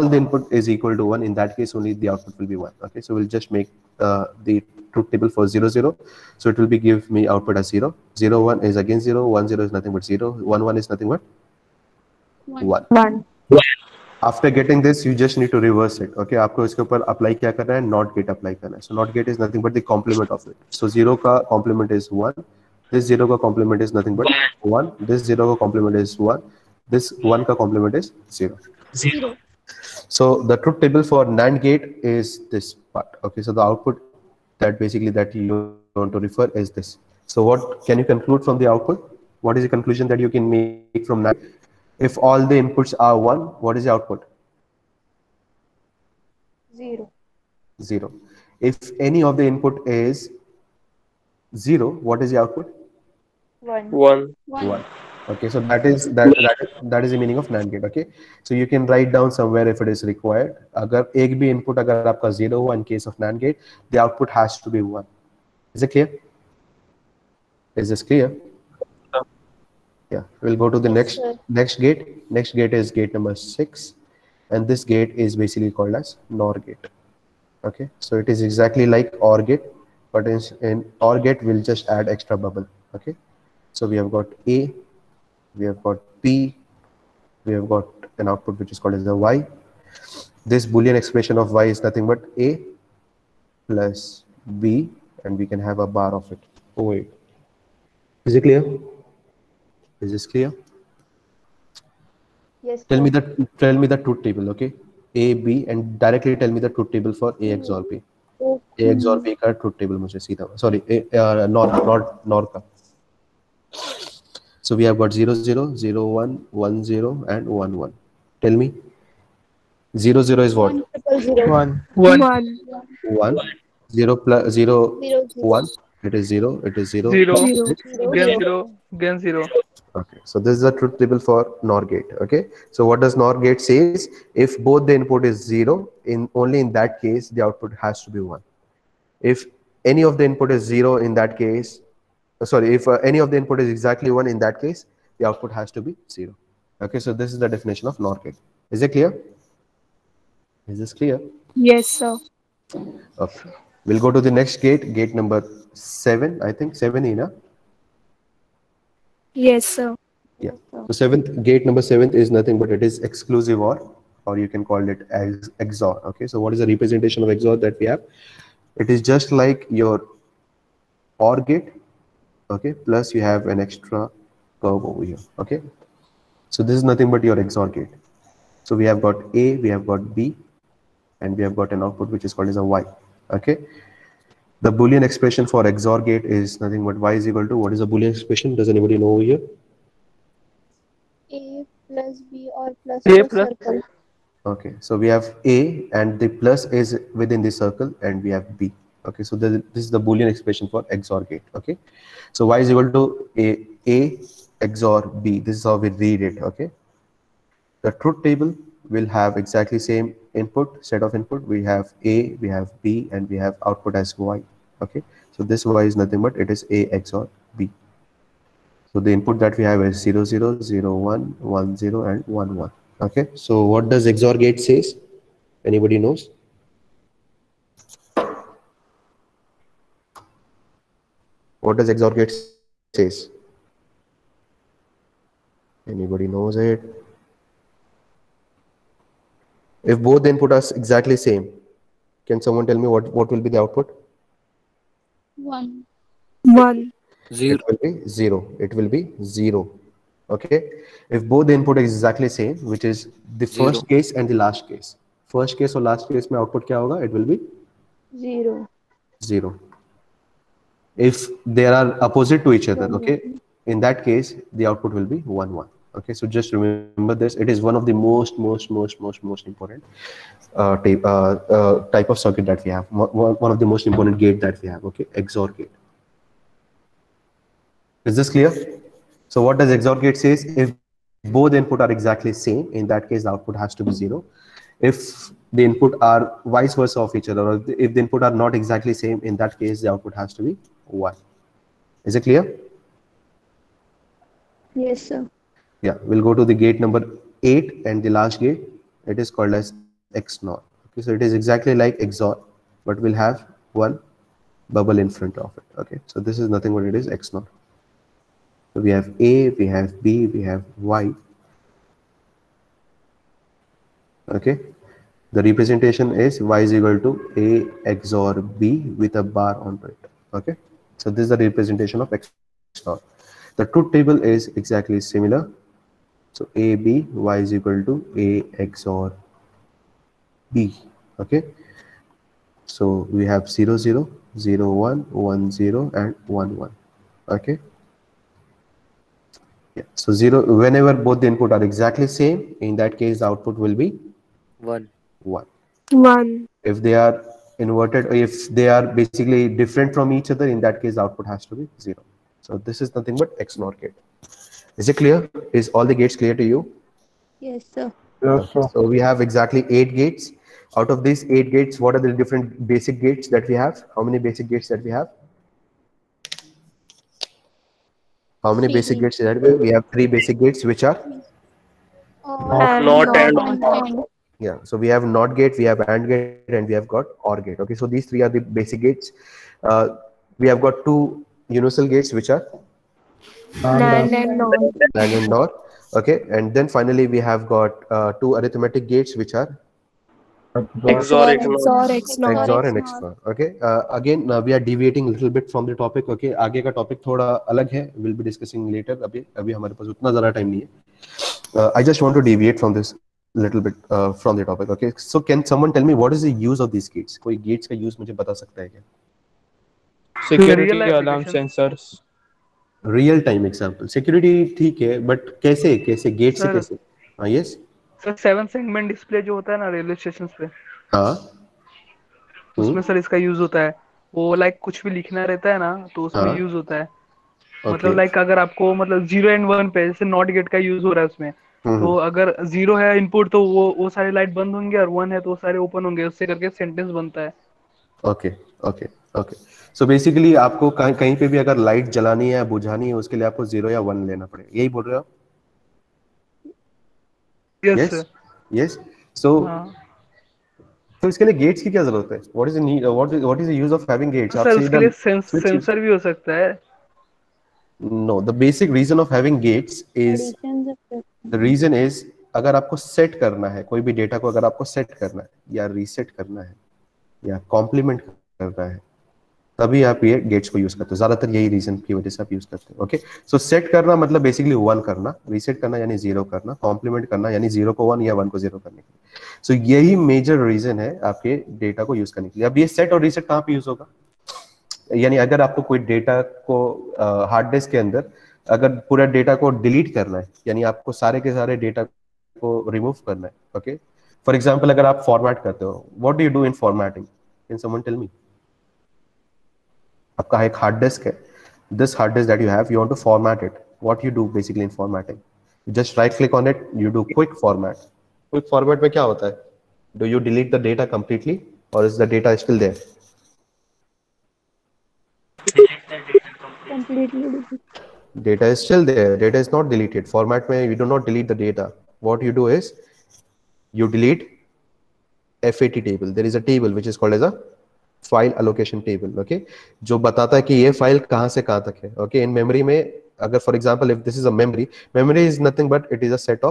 the input is equal to 1, in that case only the output will be 1. Okay. So we'll just make the truth table for 0 0. So it will be give me output as 0. 0 1 is again 0. 1 0 is nothing but 0. 1 1 is nothing but 1. 1. After getting this, you just need to reverse it. Okay, आपको इसके ऊपर apply क्या करना है? NOT gate apply करना है. So NOT gate is nothing but the complement of it. So 0 का complement is 1. This 0 का complement is nothing but 1. This 0 का complement is 1. This 1 का complement is 0. 0. So the truth table for NAND gate is this part. Okay, so the output that you want to refer is this. So what can you conclude from the output? What is the conclusion that you can make from NAND? If all the inputs are 1, what is the output? 0. 0. If any of the input is 0, what is the output? 1. 1. 1. Okay, so that is the meaning of NAND gate. Okay, so you can write down somewhere if it is required. अगर एक भी input अगर आपका 0 हुआ in case of NAND gate, the output has to be 1. Is it clear? Is this clear? Yeah, we'll go to the next gate. Next gate is gate number 6, and this gate is basically called as NOR gate. Okay, so it is exactly like OR gate, but in OR gate we'll just add extra bubble. Okay, so we have got A, we have got B, we have got an output which is called as the Y. This Boolean expression of Y is nothing but A plus B, and we can have a bar of it. Oh wait, is it clear? Is this clear? Yes. Tell me the truth table, okay? A, B, and directly tell me the truth table for A XOR B. A XOR B का truth table मुझे सीधा. Sorry, NOR का. So we have got 0 0 0 1 1 0 and 1 1. Tell me 0 0 is what? 1 1 1 1 1. 0 plus 0 0 0 1. It is 0. It is 0. 0 0 again 0 again 0. Okay, so this is the truth table for NOR gate. Okay, so what does NOR gate says? If both the input is 0, in only in that case the output has to be 1. If any of the input is 0, in that case, sorry, if any of the input is exactly 1, in that case the output has to be 0. Okay, so this is the definition of NOR gate. Is it clear? Is this clear? Yes, sir. Okay, we'll go to the next gate, gate number 7. I think 7, Ina. Yes, sir. Yeah. So seventh gate number 7 is nothing but it is exclusive or you can call it as XOR. Okay. So what is the representation of XOR that we have? It is just like your OR gate. Okay. Plus you have an extra curve over here. Okay. So this is nothing but your XOR gate. So we have got A, we have got B, and we have got an output which is called as a Y. Okay. The Boolean expression for XOR gate is nothing but Y is equal to, what is the Boolean expression? Does anybody know over here? A plus B or plus A or plus circle. Okay, so we have A and the plus is within the circle and we have B. Okay, so this is the Boolean expression for XOR gate. Okay, so Y is equal to A XOR B. This is how we read it. Okay, the truth table will have exactly same input, set of input. We have A, we have B, and we have output as Y. Okay, so this Y is nothing but it is A XOR B. So the input that we have is 0 0 0 1 1 0 and 1 1. Okay, so what does XOR gate says? Anybody knows? What does XOR gate says? Anybody knows it? If both the input are exactly same, can someone tell me what will be the output? 1 1 0. It will be 0. It will be 0. Okay. If both the input is exactly same, which is the 0. first case and the last case. First case or last case में output क्या होगा? It will be 0 0. If they are opposite to each other, okay, in that case the output will be 1 1. Okay, so just remember this. It is one of the most important type of circuit that we have. One of the most important gate that we have. Okay, XOR gate. Is this clear? So what does XOR gate says? If both input are exactly same, in that case the output has to be 0. If the input are vice versa of each other, or if the input are not exactly same, in that case the output has to be 1. Is it clear? Yes, sir. Yeah, we'll go to the gate number 8 and the last gate. It is called as XNOR. Okay, so it is exactly like XOR, but we'll have one bubble in front of it. Okay, so this is nothing but it is XNOR. So we have A, we have B, we have Y. Okay, the representation is Y is equal to A XOR B with a bar on it. Okay, so this is the representation of XOR. The truth table is exactly similar. So A, B, Y is equal to A XOR B. Okay, so we have 0 0 0 1 1 0 and 1 1. Okay, yeah, so 0, whenever both the input are exactly same, in that case the output will be 1. 1. 1 If they are inverted, or if they are basically different from each other, in that case the output has to be 0. So this is nothing but XNOR gate. Is it clear? Is all the gates clear to you? Yes, sir. Okay, so we have exactly 8 gates. Out of these 8 gates, what are the different basic gates that we have? How many basic gates that we have? How many 3 basic gates. gates that we have? We have 3 basic gates, which are? Or Not and and Yeah, so we have NOT gate, we have AND gate, and we have got OR gate. Okay, so these 3 are the basic gates. We have got 2 universal gates, which are NAND and NOR. AND and NOR. Okay, and then finally we have got 2 arithmetic gates, which are XOR XOR XNOR. XOR and XNOR. Okay, again we are deviating a little bit from the topic. Okay, आगे का topic थोड़ा अलग है. We'll be discussing later. अभी हमारे पास उतना ज़्यादा time नहीं है. I just want to deviate from this little bit from the topic. Okay, so can someone tell me what is the use of these gates? कोई gates का use मुझे बता सकता है क्या? Security Real alarm application. sensors. Real time example. Security ठीक है, but कैसे gates से Sir, कैसे? हाँ, yes. सर 7 सेगमेंट डिस्प्ले जो होता है ना रेलवे स्टेशन पे, हाँ। उसमें सर इसका यूज होता है। वो लाइक कुछ भी लिखना रहता है ना तो उसमें हाँ। यूज होता है। ओके। मतलब लाइक अगर आपको मतलब 0 और 1 पे जैसे नॉट गेट का यूज हो रहा है उसमें, तो हम्म। अगर 0 है इनपुट तो वो सारे लाइट बंद होंगे, और 1 है तो वो सारे ओपन होंगे, उससे करके सेंटेंस बनता है। Okay. Okay. Okay. So basically आपको कहीं कहीं पे भी अगर लाइट जलानी है या बुझानी है उसके लिए आपको 0 या 1 लेना पड़ेगा, यही बोल रहे हो आप? Yes yes. Sir. Yes. So हाँ तो इसके लिए गेट्स की क्या जरूरत है? What is the use of having gates? आप सर उसके सीधा लिए स्विच। सेंसर भी हो सकता है। No, the basic reason of having gates is, addition the reason is, अगर आपको सेट करना है कोई भी डेटा को, अगर आपको सेट करना है या रीसेट करना है या कॉम्प्लीमेंट करना है, तभी आप ये गेट्स को यूज करते हो। ज्यादातर यही रीजन की वजह से आप यूज करते हो। ओके। सो सेट करना मतलब बेसिकली 1 करना, रीसेट करना यानी 0 करना, कॉम्प्लीमेंट करना यानी 0 को 1 या 1 को 0 करने के लिए। सो यही मेजर रीजन है आपके डेटा को यूज करने के लिए। अब ये सेट और रीसेट कहाँ पे यूज होगा? यानी अगर आपको कोई डेटा को हार्ड डिस्क के अंदर अगर पूरा डेटा को डिलीट करना है, यानी आपको सारे के सारे डेटा को रिमूव करना है। ओके। फॉर एग्जाम्पल अगर आप फॉर्मेट करते हो, what do you do in formatting? Can someone tell me? आपका एक हार्ड डिस्क है, this hard disk that you have, you want to format it. What you do basically in formatting, you just right click on it, you do quick format. Quick format में क्या होता है? Do you delete the data completely or is the data still there? completely. Data is still there, data is not deleted. Format में you do not delete the data. What you do is you delete FAT table. There is a table which is called as a file allocation table. Okay, जो बताता है कि ये file कहां से कहां तक है। ओके, इन मेमोरी में अगर for example if this is a memory, memory is nothing but it is a set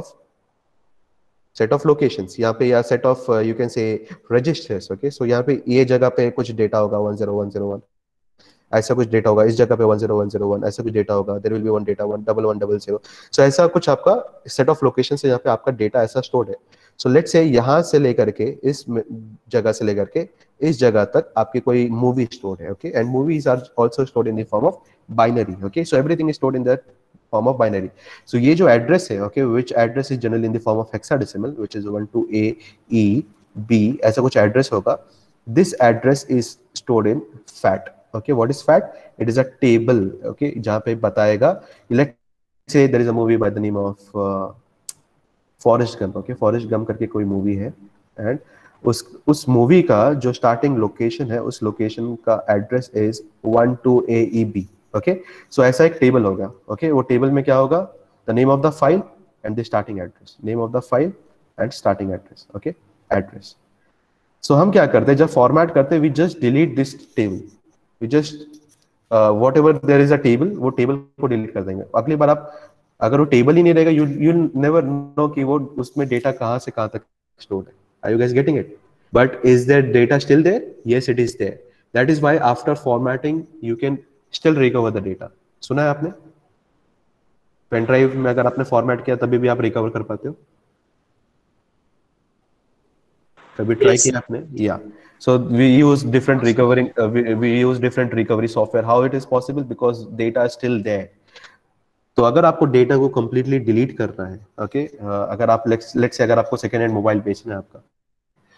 of locations. यहाँ पे या set of you can say registers. Okay, so यहाँ पे ये जगह पे कुछ डेटा होगा 10101, ऐसा कुछ डेटा होगा इस जगह पे 10101, ऐसा कुछ डेटा होगा, there will be one data 11100। So ऐसा कुछ आपका सेट ऑफ लोकेशन से यहाँ पे आपका डेटा ऐसा स्टोर्ड है। सो लेट्स से यहाँ से लेकर के इस जगह से लेकर के इस जगह तक आपकी कोई मूवी स्टोर्ड है। Okay, and movies are also stored in the form of binary. Okay, so everything is stored in that form of binary. So ये जो एड्रेस है, okay, which address is generally in the form of hexadecimal, which is 12A E B, ऐसा कुछ address होगा। This address is stored in FAT. Okay, what is FAT? It is a table. Okay, जहाँ पे बताएगा, let's say there is a movie by the name of Forrest Gump. Okay, Forrest Gump करके कोई movie है, and उस movie का जो starting location है, उस लोकेशन का एड्रेस इज 12AEB। ओके, सो ऐसा एक टेबल होगा। ओके, वो टेबल में क्या होगा? The name of the file and the starting address, name of the file and starting address. Okay, address. So हम क्या करते हैं जब फॉर्मेट करते हैं, we just delete this table, we just whatever there is a table, वो table को delete कर देंगे। अगली बार आप अगर वो टेबल ही नहीं रहेगा, यू यू नेवर नो कि वो उसमें डेटा कहां से कहां तक स्टोर है। Are you guys getting it? But is that data still there? Yes, it is there. That is why after formatting you can still recover the data. सुना है आपने? पेन ड्राइव में अगर आपने फॉर्मेट किया तभी भी आप रिकवर कर पाते हो। कभी ट्राई किया आपने? या so we use different recovering we use different recovery software. How it is possible? Because data is still there. तो अगर आपको डेटा को कंप्लीटली डिलीट करना है, ओके, अगर आप लेट्स से अगर आपको सेकंड हैंड मोबाइल बेचना है आपका,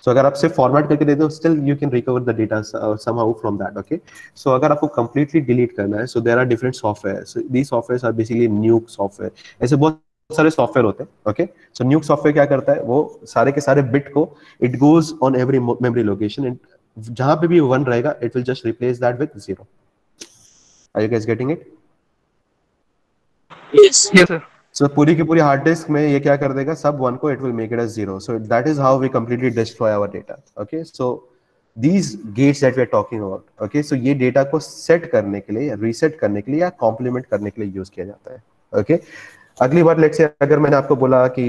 सो अगर आप सिर्फ फॉर्मेट करके दे दो, still you can recover the data somehow from that. Okay, so अगर आपको कंप्लीटली डिलीट करना है, so there are different software. So these softwares are basically nuke software. ऐसे बहुत सारे सॉफ्टवेयर होते हैं। ओके, सो न्यूक सॉफ्टवेयर क्या करता है? वो सारे के सारे बिट को it goes on every memory location, जहां पे भी 1 रहेगा it will just replace that with 0। Are you guys getting it? Yes sir. So पूरी की पूरी हार्ड डिस्क में ये क्या कर देगा? सब 1 को it will make it as 0। So that is how we completely destroy our data. Okay, so these gates that we are talking about, okay, so ये डेटा को सेट करने के लिए, रीसेट करने के लिए या कॉम्प्लीमेंट करने के लिए यूज किया जाता है। ओके, अगली बार लेट्स से अगर मैंने आपको बोला कि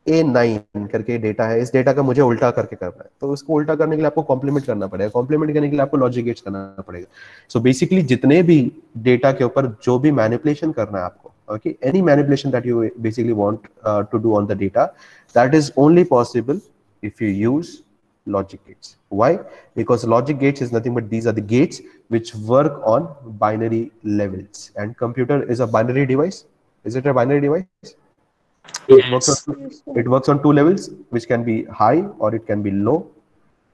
A9 करके डेटा है, इस डेटा का मुझे उल्टा करके करना है, तो उसको उल्टा करने के लिए आपको कॉम्प्लीमेंट करना पड़ेगा, कॉम्प्लीमेंट करने के लिए आपको लॉजिक गेट्स करना पड़ेगा। सो बेसिकली जितने भी डेटा के ऊपर जो भी मैनिपुलेशन करना है आपको, okay, any manipulation that you basically want to do on the data, that is only possible if you use logic gates. Why? Because logic gates is nothing but these are the gates which work on binary levels, and computer is a binary device. Is it a binary device? It works on Yes, sir. it works on two levels, which can be high or it can be low,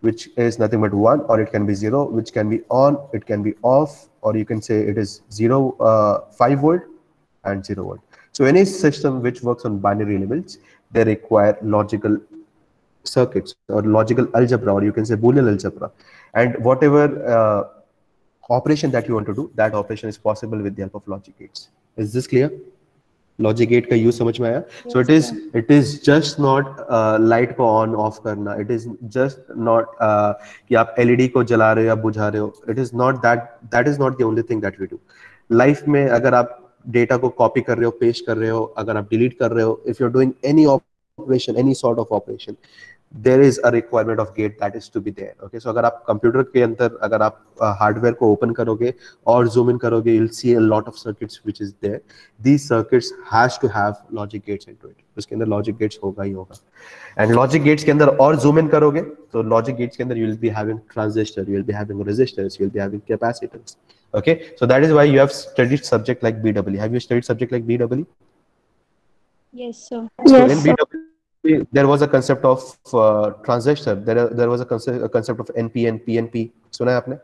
which is nothing but 1, or it can be 0, which can be on, it can be off, or you can say it is 5 volt and 0 volt. So any system which works on binary levels, they require logical circuits or logical algebra, or you can say Boolean algebra. And whatever operation that you want to do, that operation is possible with the help of logic gates. Is this clear? Logic gate का use समझ में आया? So it is just not light को on off करना, it is just not कि आप LED को जला रहे हो या बुझा रहे हो, it is not that is not the only thing that we do life में. अगर आप डेटा को कॉपी कर रहे हो, पेस्ट कर रहे हो, अगर आप डिलीट कर रहे हो, if you are doing any operation, any sort of operation, there is a requirement of gate that is to be there. Okay, so अगर आप कंप्यूटर के अंदर अगर आप हार्डवेयर को ओपन करोगे और जूम इन करोगे, you'll see a lot of circuits which is there. These circuits has to have logic gates into it. उसके अंदर logic gates होगा ही होगा. And logic gates के अंदर और जूम इन करोगे तो logic gates के अंदर you will be having transistor, you will be having resistors, you will be having capacitors. Okay, so that is why you have studied subject like BW. Have you studied subject like BW? Yes, sir. So in BW there was a concept of transistor. There was a concept of NPN, PNP. सुना है आपने?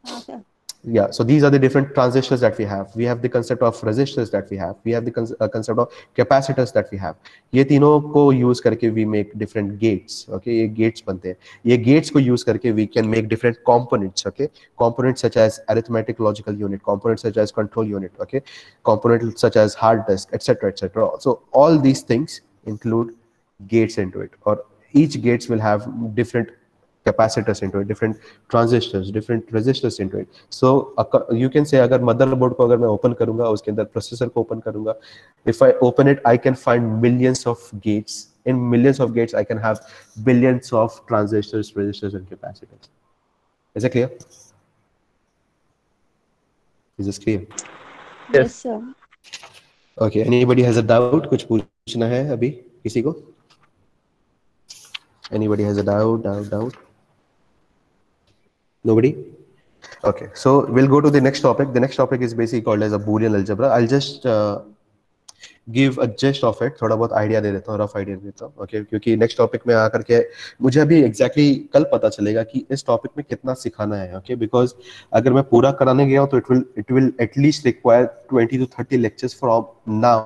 हाँ, sir. Yeah. So these are the different transistors that we have. We have the concept of resistors that we have. We have the concept of capacitors that we have. ये तीनों को use करके we make different gates. Okay, ये gates बनते हैं. ये gates को use करके we can make different components. Okay, components such as arithmetic logical unit, components such as control unit. Okay, components such as hard disk, etc., etc. So all these things include gates into it, or each gates will have different capacitors into it, different transistors, different resistors into it. So you can say अगर motherboard को अगर मैं open करूंगा, उसके अंदर processor को open करूंगा, if I open it I can find millions of gates. In millions of gates I can have billions of transistors, resistors and capacitors. Is it clear? Is this clear? Yes, sir. Okay, anybody has a doubt? कुछ पूछना है अभी किसी को? Anybody has a doubt? Nobody? Okay, so we'll go to the next topic. The next topic is basically called as a Boolean algebra. I'll just give a gist of it. थोड़ा बहुत idea दे देता हूँ, rough idea दे देता हूँ. Okay, क्योंकि next topic में आकर के मुझे अभी exactly कल पता चलेगा कि इस topic में कितना सिखाना है. Okay, because अगर मैं पूरा कराने गया हूँ तो it will at least require 20 to 30 lectures from now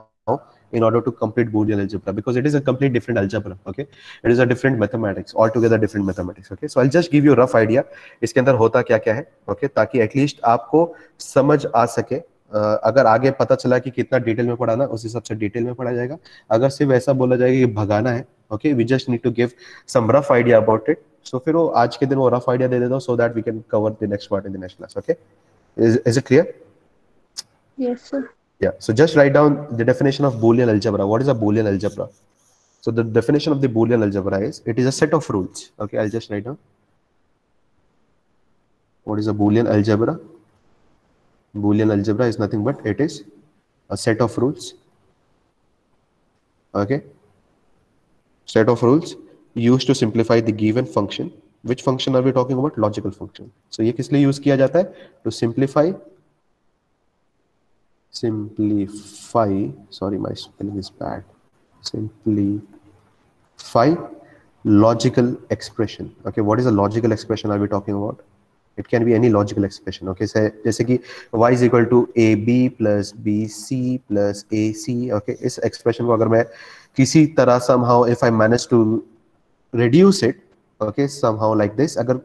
in order to complete Boolean algebra, because it is a complete different algebra. Okay, it is a different mathematics, altogether different mathematics. Okay, so I'll just give you a rough idea इसके अंदर होता क्या क्या है. Okay, ताकि at least आपको समझ आ सके. अगर आगे पता चला कि कितना डिटेल में पढ़ाना, उस हिसाब से डिटेल में पढ़ा जाएगा. अगर सिर्फ ऐसा बोला जाएगा कि भगाना है, okay, we just need to give some rough idea about it. So फिर वो आज के दिन वो rough idea दे देता हूँ so that we can cover the next part in the next class. Okay, is it clear? Yes, sir. Yeah, so just write down the definition of Boolean algebra. What is a Boolean algebra? So the definition of the Boolean algebra is, it is a set of rules. Okay, I'll just write down. What is a Boolean algebra? Boolean algebra is nothing but it is a set of rules. Okay, set of rules used to simplify the given function. Which function are we talking about? Logical function. So ये किस लिए use किया जाता है? To simplify, sorry my spelling is bad, simplify logical expression. Okay, what is a logical expression are we talking about? It can be any logical expression. Okay, so जैसे कि y is equal to ab plus bc plus ac. Okay, इस expression को अगर मैं किसी तरह somehow if I manage to reduce it, okay, somehow like this, अगर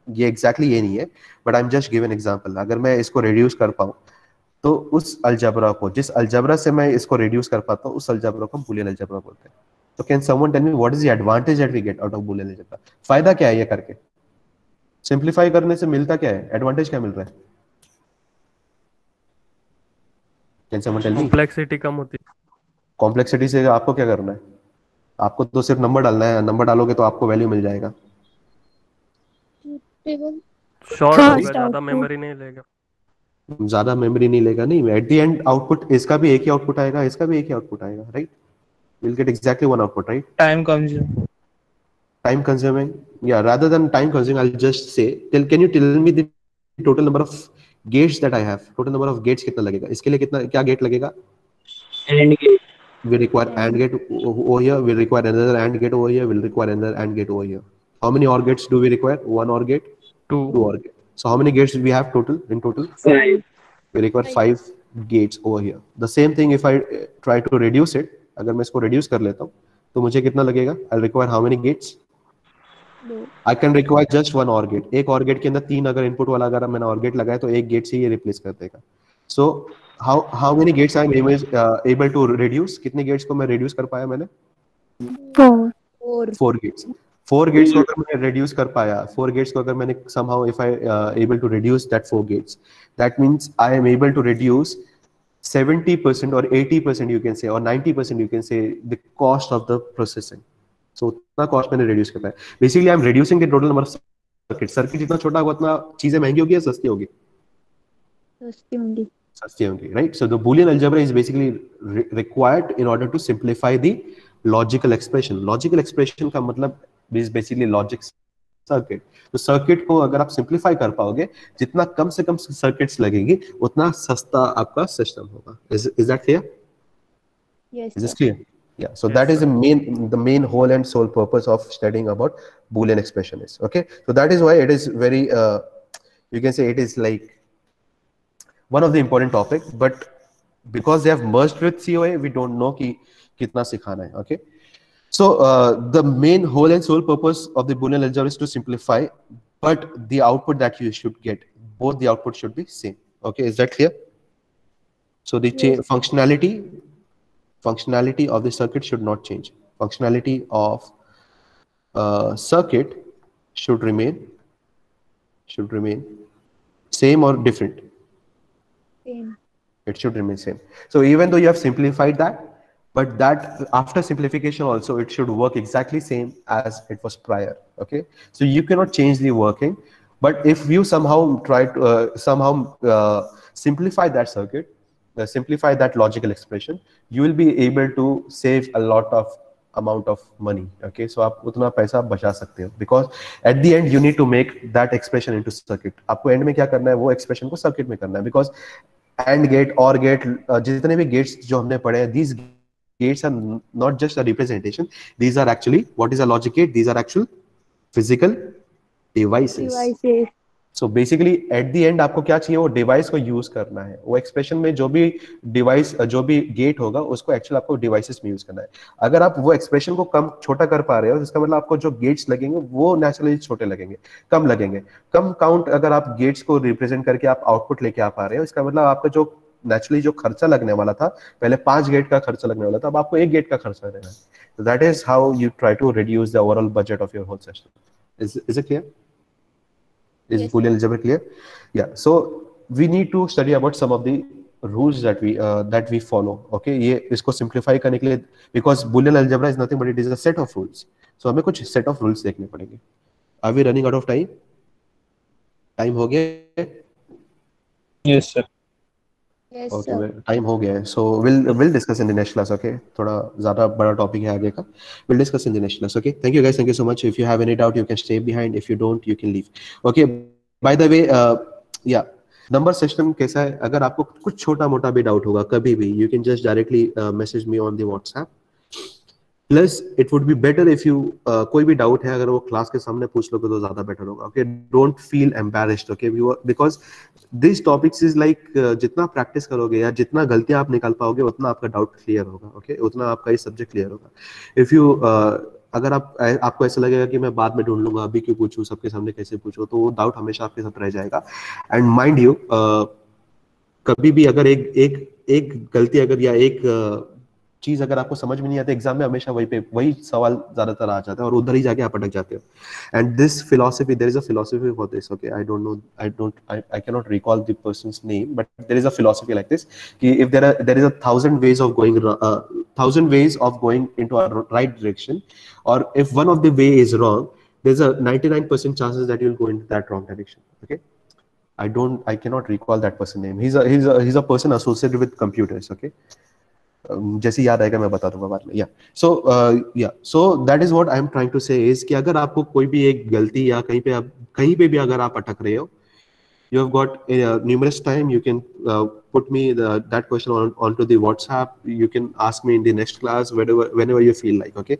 ये exactly ये नहीं है, but I'm just giving example. अगर मैं इसको reduce कर पाऊँ तो उस अलजेब्रा को, जिस अलजेब्रा से मैं इसको रिड्यूस कर पाता हूँ, उस अलजेब्रा को हम बूलियन अलजेब्रा बोलते हैं. तो can someone tell me what is the advantage that we get out of Boolean algebra? फायदा क्या है ये करके? सिंपलीफाई करने से मिलता क्या है? एडवांटेज क्या मिल रहा है? Can someone tell me? Complexity कम होती है. कॉम्प्लेक्सिटी से आपको क्या करना है? आपको तो सिर्फ नंबर डालना है. नंबर डालोगे तो आपको वैल्यू मिल जाएगा. शॉर्ट होगा, ज्यादा मेमोरी नहीं लेगा. ज्यादा मेमोरी नहीं लेगा. नहीं, एट द एंड आउटपुट इसका भी एक ही आउटपुट आएगा, इसका भी एक ही आउटपुट आएगा, right? Will get exactly one output, right? Time consuming, या rather than time consuming, I will just say can you tell me the total number of gates that I have? Total number of gates कितना लगेगा इसके लिए? कितना क्या gate लगेगा? We require And AND gate over here. We require another AND gate over here. We'll require another AND gate over here. How many OR gates do we require? One OR gate, two 2. OR gate. So how many gates do we have total in total? 5. We require Five. 5 gates over here. The same thing if I try to reduce it, अगर मैं इसको reduce कर लेता हूँ तो मुझे कितना लगेगा? I'll require how many gates? 2. I can require just one OR gate. एक OR gate के अंदर 3 अगर इनपुट वाला अगर मैंने OR gate लगाया तो एक गेट से ये रिप्लेस कर देगा. So how many gates I am able to reduce? कितने gates को मैं reduce कर पाया मैंने? 4. 4. 4 gates. 4 gates को अगर मैंने reduce कर पाया, 4 gates को अगर मैंने somehow if I able to reduce that 4 gates, that means I am able to reduce 70% or 80% you can say or 90% you can say the cost of the processing. So उतना cost मैंने reduce कर पाया. Basically I am reducing the total number of circuits. Circuit जितना छोटा होगा उतना चीजें महंगी होगी या सस्ती होगी? सस्ती होंगी. सस्ती होंगी, right? So the Boolean algebra is basically required in order to simplify the logical expression. Logical expression का मतलब is basically logic circuit. तो सर्किट को अगर आप सिंप्लीफाई कर पाओगे, जितना कम से कम सर्किट्स लगेगी उतना सस्ता आपका सिस्टम होगा. Is that clear? Yes, Is this sir. clear? Yeah. So Yes, that is sir. the main whole and sole purpose of studying about Boolean expression is. Okay. So that is why it is very you can say it is like one of the important topic, but because they have merged with COA, we don't know कि कितना सिखाना है. Okay. So the main whole and sole purpose of the Boolean algebra is to simplify, but the output that you should get, both the output should be same. Okay, is that clear? So the Yes. functionality of the circuit should not change. Functionality of circuit should remain same or different. Same. It should remain same. So even though you have simplified that, but that after simplification also it should work exactly same as it was prior. Okay, so you cannot change the working, but if you somehow try to simplify that circuit, simplify that logical expression, you will be able to save a lot of amount of money. Okay, so आप उतना पैसा बचा सकते हो, because at the end you need to make that expression into circuit. आपको end में क्या करना है, वो expression को circuit में करना है, because AND gate, OR gate, जितने भी gates जो हमने पढ़े हैं, these gates are not just a representation. These are actually, what is a logic gate? These are actual physical devices. Devices. So basically at the end आपको क्या चाहिए, वो डिवाइस को यूज करना है. वो एक्सप्रेशन में जो भी डिवाइस, जो भी गेट होगा उसको एक्चुअली आपको डिवाइसेस में यूज करना है. अगर आप वो एक्सप्रेशन को कम छोटा कर पा रहे हो, इसका मतलब आपको जो गेट्स लगेंगे वो नेचुरली छोटे लगेंगे, कम लगेंगे. कम काउंट अगर आप गेट्स को रिप्रेजेंट करके आप आउटपुट लेके आ पा रहे हो, इसका मतलब आपका जो नेचुरली जो खर्चा लगने वाला था, पहले 5 गेट का खर्चा लगने वाला था, अब आपको 1 गेट का खर्चा देना है. So that is how you try to reduce the overall budget of your whole system. Is it clear? Is Yes, Boolean algebra clear? Yeah. So we need to study about some of the rules that we follow. Okay, ये इसको simplify करने के लिए, because Boolean algebra is nothing but it is a set of rules. So हमें कुछ set of rules देखने पड़ेंगे. Are we running out of time? Time हो गया? Yes, sir. Yes, Okay, sir. time हो गया है. So we'll discuss in the next class. Okay, थोड़ा ज़्यादा बड़ा topic है आगे का. We'll discuss in the next class. Okay, thank you guys. Thank you so much. If you have any doubt, you can stay behind. If you don't, you can leave. Okay. By the way, yeah. Number system कैसा है, अगर आपको कुछ छोटा मोटा भी doubt होगा कभी भी, you can just directly message me on the WhatsApp. Plus it would be better if you कोई भी डाउट है अगर वो क्लास के सामने पूछ लोगे तो ज्यादा बेटर होगा. Okay, don't feel embarrassed. Okay, because these topics is like जितना प्रैक्टिस करोगे या जितना गलतियां आप निकाल पाओगे उतना आपका डाउट क्लियर होगा. Okay, उतना आपका ये सब्जेक्ट क्लियर होगा. If you अगर आपको ऐसा लगेगा कि मैं बाद में ढूंढ लूंगा, अभी क्यों पूछूं, सबके सामने कैसे पूछूं, तो वो डाउट हमेशा आपके साथ रह जाएगा. एंड माइंड यू, कभी भी अगर एक गलती अगर या एक चीज अगर आपको समझ में नहीं आती एग्जाम में, हमेशा वही सवाल ज्यादातर आ जाता है और उधर ही जाके आप अटक जाते हो. And this philosophy, there is a philosophy for this. Okay, I cannot recall the person's name, but there is a philosophy like this कि if there is 1000 ways of going 1000 ways of going into a right direction, or if one of the way is wrong, there's a 99% chances that you'll go into that wrong direction. Okay, I cannot recall that person name. He's a person associated with computers. Okay, जैसे याद आएगा मैं बता दूंगा बाद में. So that is what I am trying to say is कि अगर आपको कोई भी एक गलती या कहीं पे भी अगर आप अटक रहे हो, You have got numerous time. You can put me that question onto the WhatsApp. You can ask me in the next class, whenever you feel like. Okay.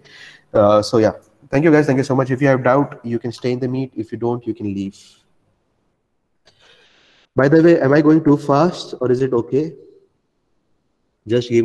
So yeah, thank you guys. Thank you so much. If you have doubt, you can stay in the meet. If you don't, you can leave. By the way, am I going too fast or is it okay? Just give me